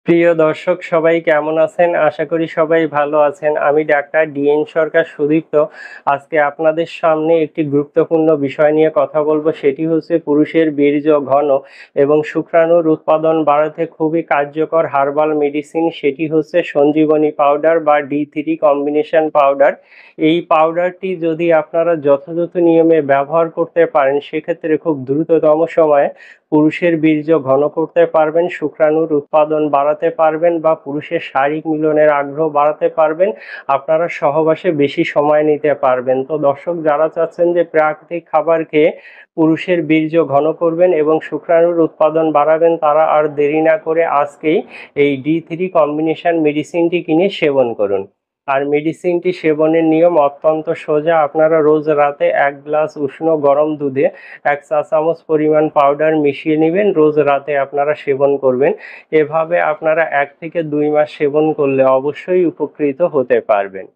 প্রিয় দর্শক সবাই কেমন আছেন? আশা করি সবাই ভালো আছেন। আমি ডাক্তার ডিএন সরকার সুদীপ্ত। আজকে আপনাদের সামনে একটি গুরুত্বপূর্ণ বিষয় নিয়ে কথা বলব। সেটি হচ্ছে পুরুষের বীর্য ঘন এবং শুক্রাণুর উৎপাদন বাড়াতে খুবই কার্যকর হার্বাল মেডিসিন। সেটি হচ্ছে সঞ্জীবনী পাউডার বা ডি3 কম্বিনেশন পাউডার। এই পাউডারটি যদি আপনারা যথাযথ নিয়মে ব্যবহার করতে পারেন, সেক্ষেত্রে খুব দ্রুততম সময়ে পুরুষের বীর্য ঘন করতে পারবেন, শুক্রাণুর উৎপাদন বাড়াতে পারবেন বা পুরুষের শারীরিক মিলনের আগ্রহ বাড়াতে পারবেন। আপনারা সহবাসে বেশি সময় নিতে পারবেন। তো দর্শক যারা চাচ্ছেন যে প্রাকৃতিক খাবার খেয়ে পুরুষের বীর্য ঘন করবেন এবং শুক্রাণুর উৎপাদন বাড়াবেন, তারা আর দেরি না করে আজকেই এই ডি3 কম্বিনেশন মেডিসিনটি কিনে সেবন করুন। আর মেডিসিনটি সেবনের নিয়ম অত্যন্ত সোজা। আপনারা রোজ রাতে 1 গ্লাস উষ্ণ গরম দুধে 1 চা চামচ পরিমাণ পাউডার মিশিয়ে নেবেন, রোজ রাতে আপনারা সেবন করবেন। এভাবে আপনারা 1 থেকে 2 মাস সেবন করলে অবশ্যই উপকৃত হতে পারবেন।